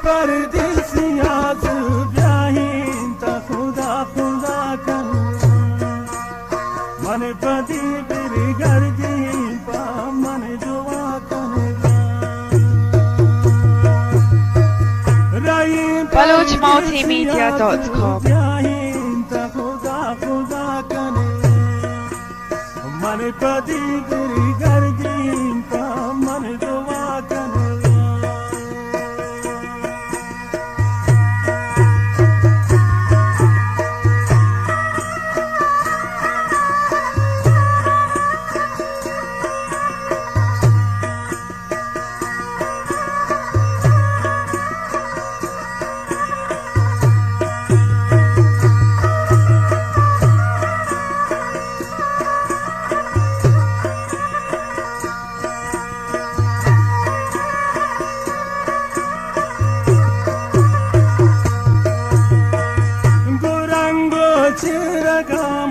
परदेसिया ब्याहीन ता खुदा खुदा कर मन पदी फिर गर्दी पा मन दुआ करेगा BalochMultimedia.com ब्याहीन ता खुदा खुदा कर मन पदी फिर गर्दी पा मन दुआ करेगा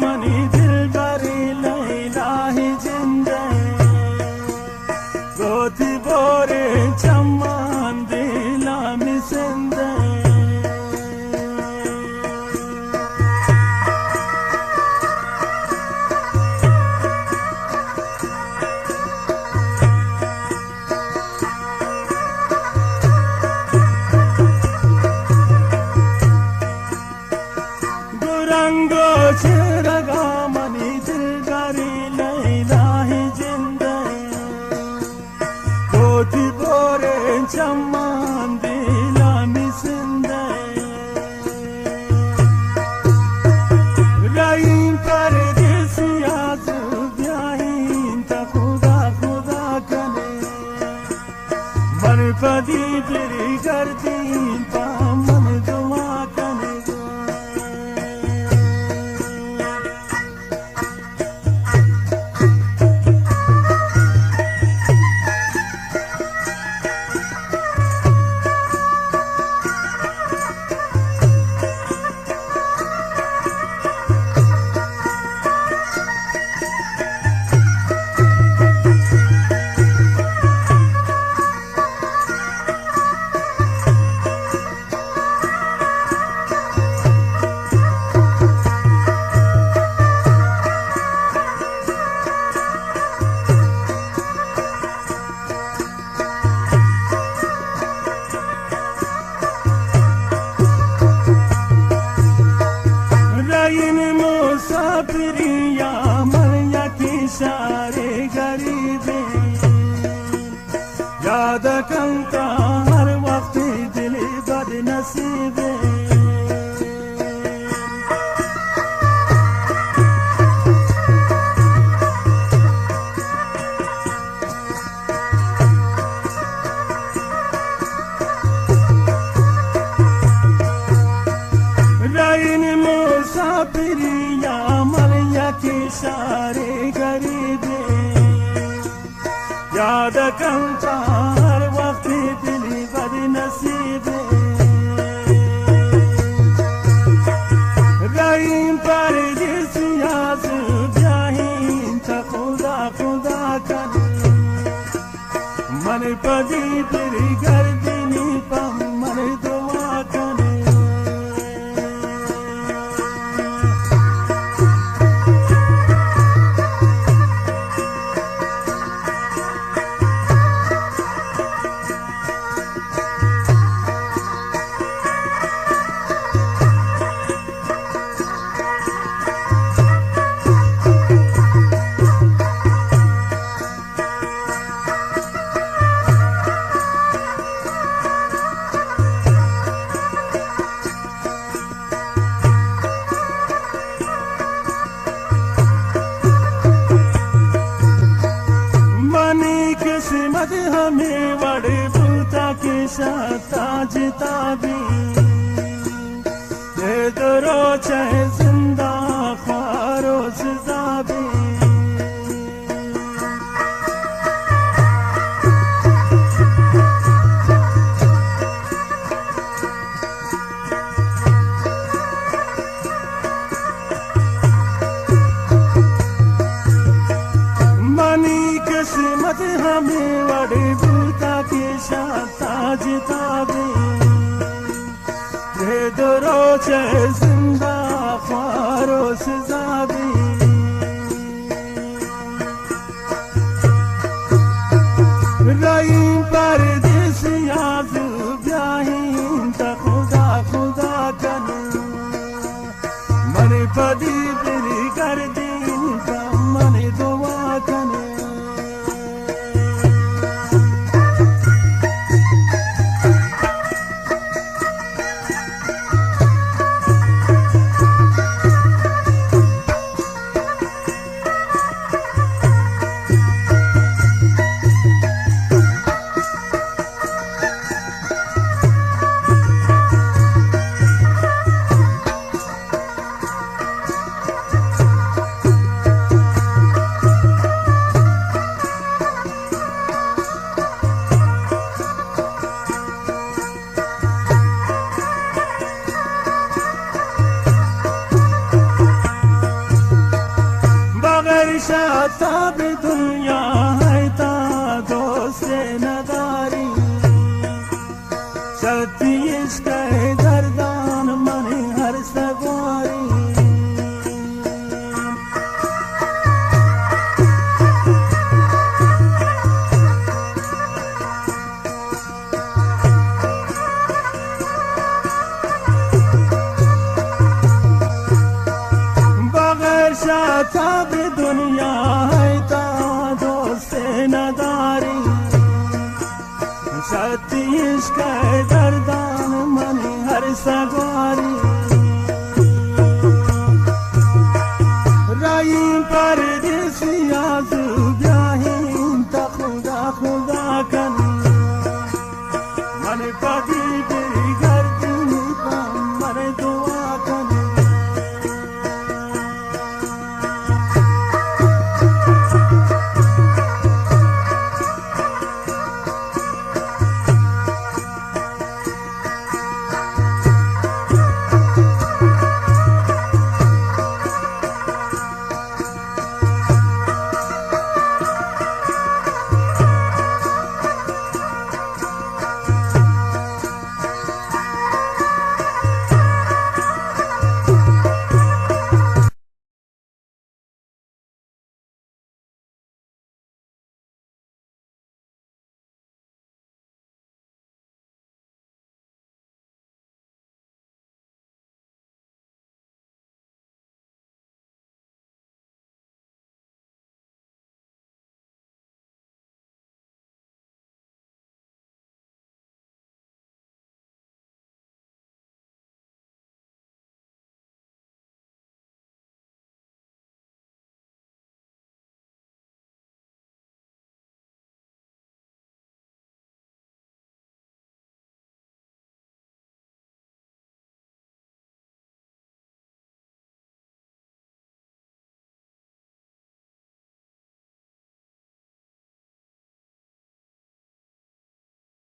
मनी दिल बरी लैला ही जिंदे गोती बोरे चम्मान दिला मिसेंदे गुरंगो चिरगा मनी दिल गरी लैला ही जिंदे गोती बोरे चम्मान दिला मिसेंदे रहीम परदेसिया ब्याहीन ता खुदा खुदा करे मन पदी फिर गर्दी पा मन दुआ करेगा मुसाफिरिया मरिया की सारे गरीबे याद करता हर वक्त दिल बदनसीबे रहीम मुसाफिरिया मरिया की सारे गरीबे याद करता हर वक्त दिल बदनसीबे रहीम परदेसिया ब्याहीन ता खुदा खुदा कर मन पदी फिर गर्दी पा मन दुआ करे किस्मत हमें बड़े बूता के साथ आज ताबी दे दो रोचे जिंदा ख्वारो से जाबी किस्मत हमें बड़े बूता के साथ आज ताबी درو چه زنده خوار و سزابی راییم پردیسی آزو بیاییم تا خدا خدا کنیم من پدی بری کردیم تا من دعا کنیم شتاب دنیا ہے تا دوست نداری شتی عشق دردان من ہر سواری بغیر شتاب دنیا ہے تا دوست نداری شتی عشق دردان من ہر سواری